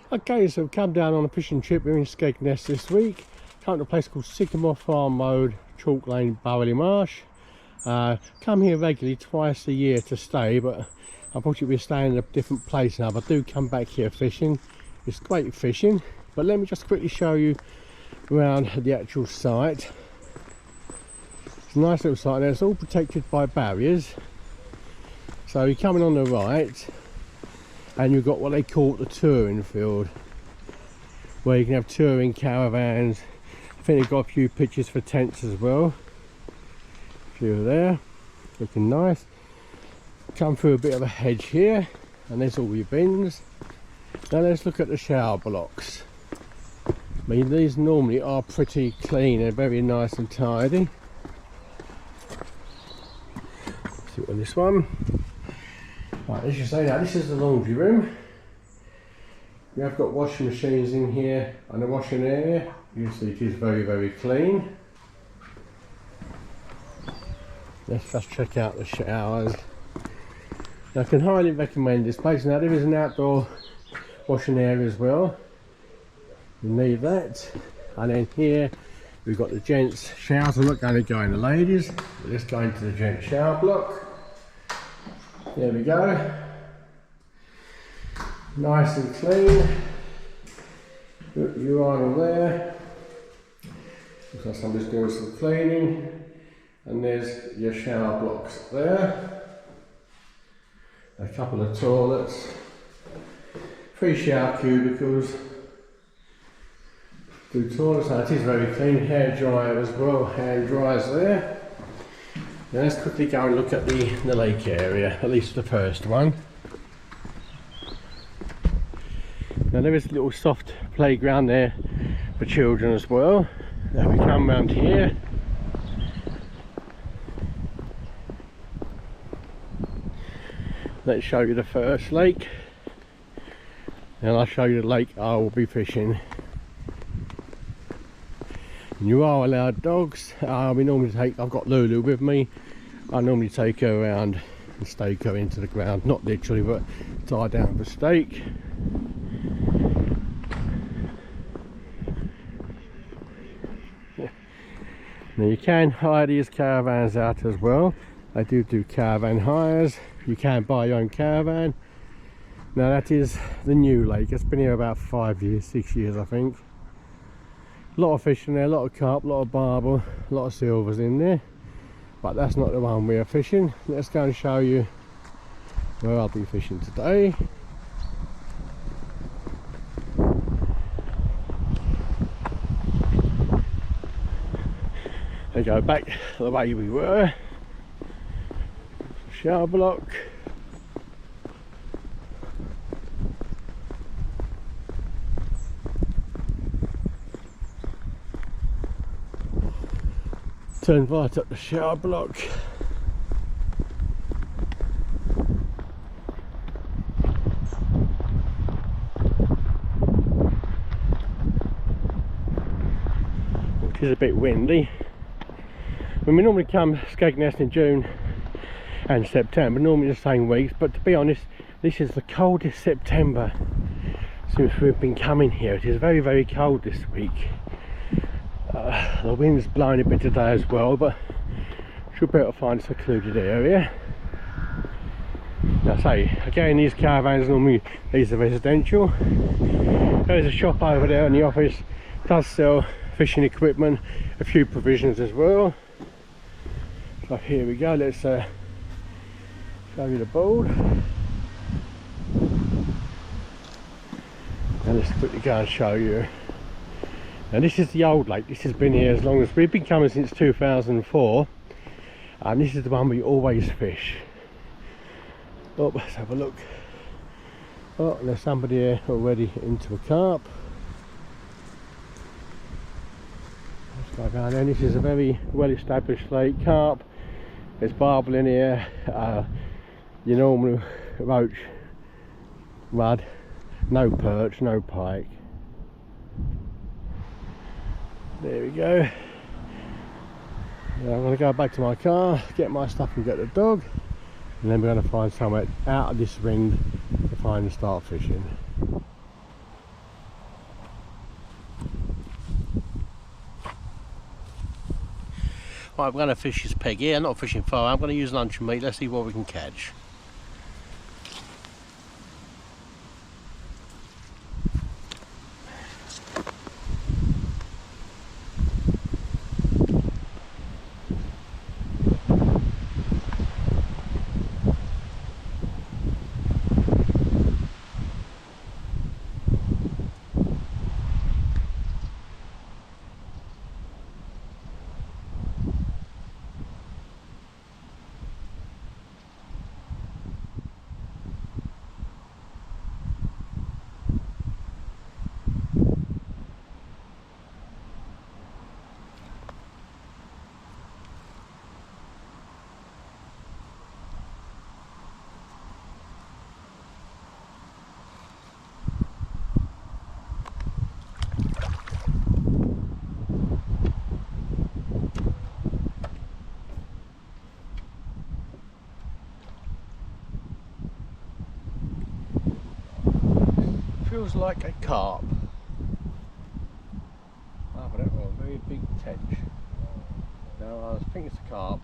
Okay, so we've come down on a fishing trip. We're in Skegness this week. Come to a place called Sycamore Farm Road, Chalk Lane, Burgh, Marsh. Come here regularly twice a year to stay, but unfortunately we're staying in a different place now. But I do come back here fishing. It's great fishing, but let me just quickly show you around the actual site. It's a nice little site there. It's all protected by barriers. So you're coming on the right, and you've got what they call the touring field, where you can have touring caravans. I think they've got a few pictures for tents as well. A few there, looking nice. Come through a bit of a hedge here, and there's all your bins. Now let's look at the shower blocks. I mean, these normally are pretty clean and very nice and tidy. Let's see on this one. Right, as you say, now this is the laundry room. We have got washing machines in here and the washing area. You see it is very, very clean. Let's just check out the showers. Now, I can highly recommend this place. Now there is an outdoor washing area as well. You need that. And then here we've got the gents showers. I'm not going to go in the ladies. We're just going to the gents shower block. There we go. Nice and clean. Put your urinal there. Looks like somebody's doing some cleaning. And there's your shower blocks there. A couple of toilets. 3 shower cubicles. 2 toilets. Now it is very clean. Hair dryer as well. Hand dryers there. Now let's quickly go and look at the lake area, at least the first one. Now there is a little soft playground there for children as well. Now we come round here. Let's show you the first lake. And I'll show you the lake I will be fishing. You are allowed dogs. We normally take, I've got Lulu with me. I normally take her around and stake her into the ground, not literally, but tie down with a stake. Now you can hire these caravans out as well. They do caravan hires. You can buy your own caravan. Now that is the new lake. It's been here about 5 years, 6 years I think. A lot of fish in there, a lot of carp, a lot of barbel, a lot of silvers in there. But that's not the one we are fishing. Let's go and show you where I'll be fishing today. We go back the way we were. Shower block. Turn right up the shower block. It is a bit windy. When we normally come Skegness in June and September, normally the same weeks, but to be honest, this is the coldest September since we've been coming here. It is very, very cold this week. The wind's blowing a bit today as well, but should be able to find a secluded area. Now say, again, these caravans normally, these are residential. There's a shop over there in the office, does sell fishing equipment, a few provisions as well. So here we go, let's show you the board. And let's quickly go and show you. Now this is the old lake. This has been here as long as we've been coming, since 2004, and this is the one we always fish. Oh, let's have a look. Oh, there's somebody here already into a carp. Let's go down there. This is a very well established lake. Carp, there's barbel in here, your normal roach, rudd, no perch, no pike. There we go. Now I'm going to go back to my car, get my stuff and get the dog, and then we're going to find somewhere out of this ring to find and start fishing. Right, we're going to fish this peg here. I'm not fishing far. I'm going to use luncheon meat. Let's see what we can catch. Feels like a carp. Oh, but a very big tench. No, I think it's a carp.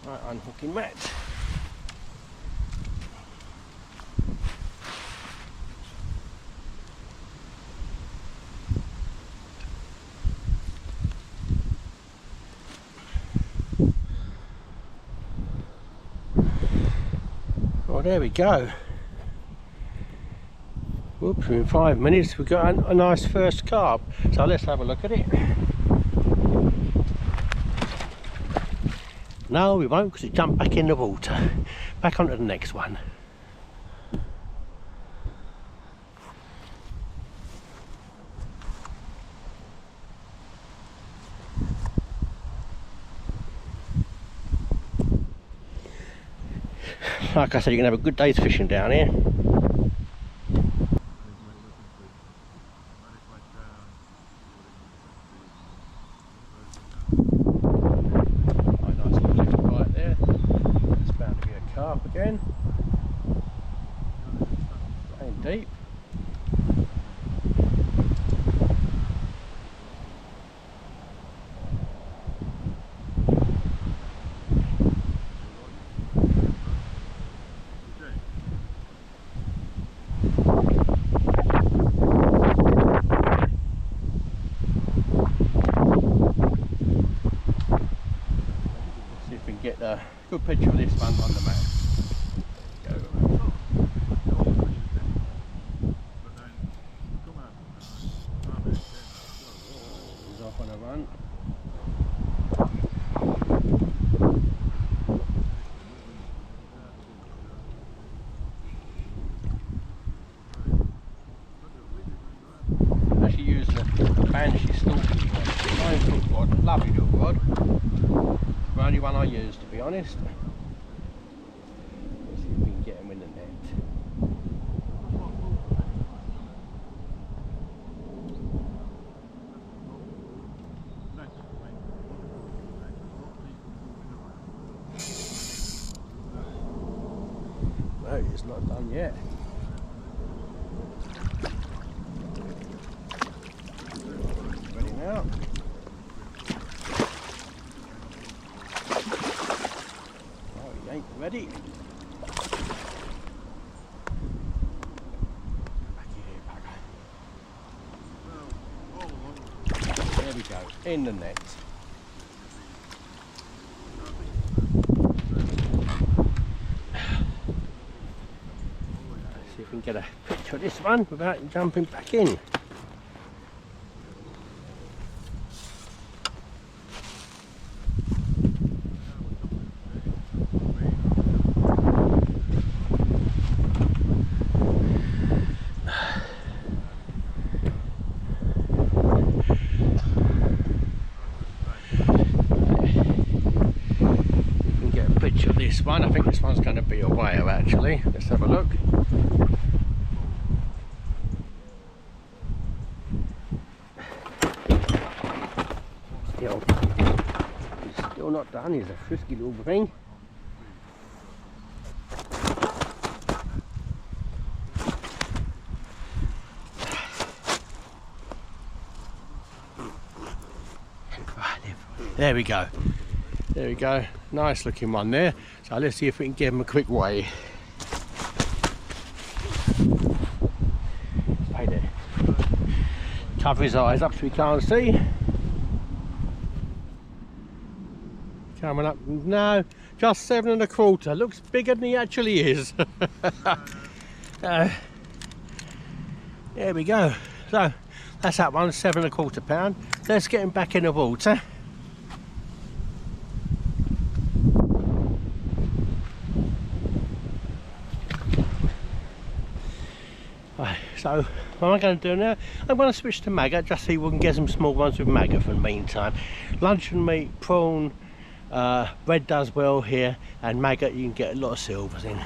Right, unhooking Matt. Well, there we go. Whoops, in 5 minutes we've got a nice first carp. So let's have a look at it. No, we won't, because it jumped back in the water. Back onto the next one. Like I said, you can have a good day's fishing down here. Again, going deep. See if we can get a good picture of this one on the map. Actually using a Banshee stalking rod, 9-foot rod, lovely little rod. The only one I use, to be honest. Let's see if we can get them in the net. No, it's not done yet. Ready now. Oh, he ain't ready. Back here, Burgh. There we go, in the net. See if we can get a picture of this one without jumping back in. one. I think this one's going to be a whale actually. Let's have a look. Still not done. He's a frisky little thing. There we go. There we go. Nice looking one there. So let's see if we can give him a quick weigh. Stay there. Cover his eyes up so we can't see. Coming up. No, just 7 1/4. Looks bigger than he actually is. There we go. So that's that one, 7 1/4 pound. Let's get him back in the water. So what am I going to do now? I'm going to switch to maggot, just so we can get some small ones with maggot for the meantime. Luncheon meat, prawn, red does well here, and maggot you can get a lot of silvers in.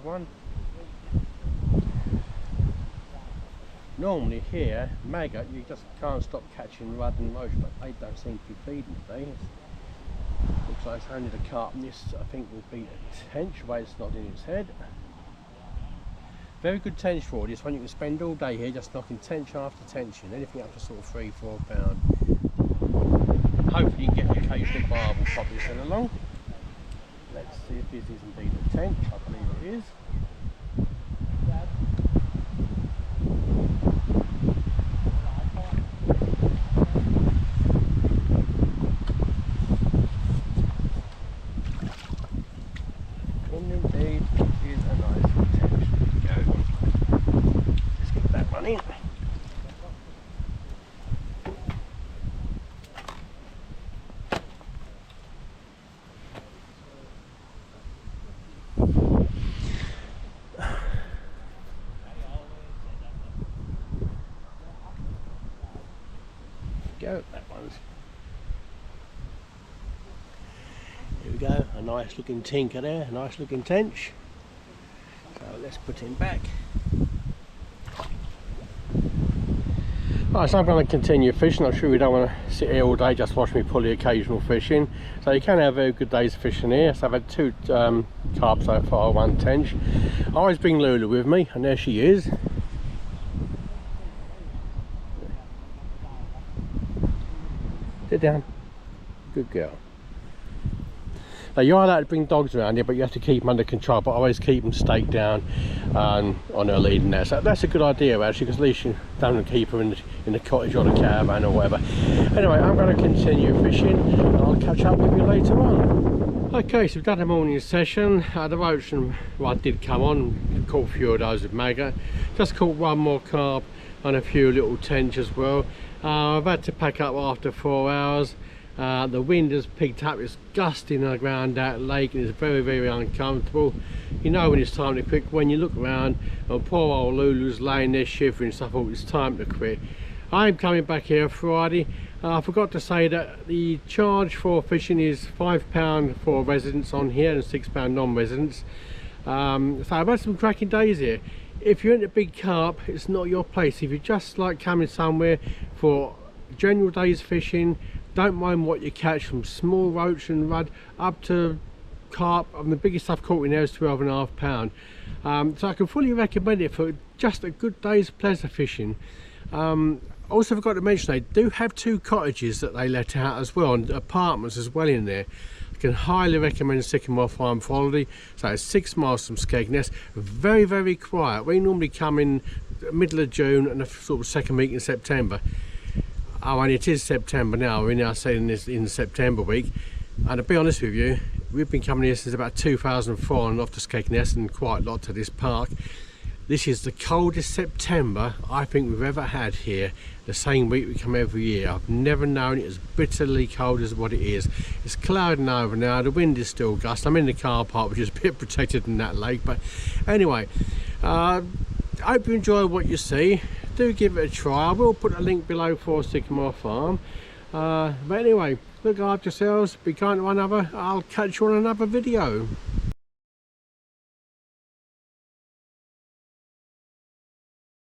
One. Normally here, maggot, you just can't stop catching rudd and roach, but they don't seem to be feeding today. Looks like it's only the carp, and this I think will be a tench, the way it's nodding its head. Very good tench for this one. You can spend all day here just knocking tench after tench in, anything up to sort of 3-4 pound. Hopefully you can get the occasional barbel probably sent along. Let's see if this is indeed a tench. I believe it is. And indeed, it is a nice tench. There we go. Let's get that one in. Go, that one's. Here we go, a nice looking tinker there, a nice looking tench. So let's put him back. Right, so I'm going to continue fishing. I'm sure we don't want to sit here all day just watch me pull the occasional fish in. So you can have very good days fishing here. So I've had 2 carp so far, 1 tench. I always bring Lulu with me, and there she is. Sit down. Good girl. Now you are allowed to bring dogs around here, but you have to keep them under control. But I always keep them staked down on her lead in there. So that's a good idea actually, because at least you don't keep her in the cottage or the caravan or whatever. Anyway, I'm going to continue fishing, and I'll catch up with you later on. Okay, so we've done a morning session. The roach and rod did come on. Caught a few of those with maggot. Just caught 1 more carp and a few little tench as well. I've had to pack up after 4 hours. The wind has picked up, it's gusting around that lake, and it's very, very uncomfortable. You know when it's time to quit. When you look around and poor old Lulu's laying there shivering, so I thought it's time to quit. I'm coming back here Friday. I forgot to say that the charge for fishing is £5 for residents on here and £6 non-residents. So I've had some cracking days here. If you're into big carp, it's not your place. If you just like coming somewhere for general days fishing, don't mind what you catch, from small roach and rudd up to carp. The biggest I've caught in there is 12.5 pound. So I can fully recommend it for just a good day's pleasure fishing. Also forgot to mention, they do have 2 cottages that they let out as well, and apartments as well in there. I can highly recommend Sycamore Farm Holiday. So it's 6 miles from Skegness. Very, very quiet. We normally come in the middle of June and the sort of 2nd week in September. Oh, and it is September now. We're now saying this in the September week. And to be honest with you, we've been coming here since about 2004 and off to Skegness, and quite a lot to this park. This is the coldest September I think we've ever had here. The same week we come every year. I've never known it as bitterly cold as what it is. It's clouding over now, the wind is still gusting. I'm in the car park, which is a bit protected in that lake, but anyway, I hope you enjoy what you see. Do give it a try. I will put a link below for Sycamore Farm. But anyway, look after yourselves, be kind to one another. I'll catch you on another video.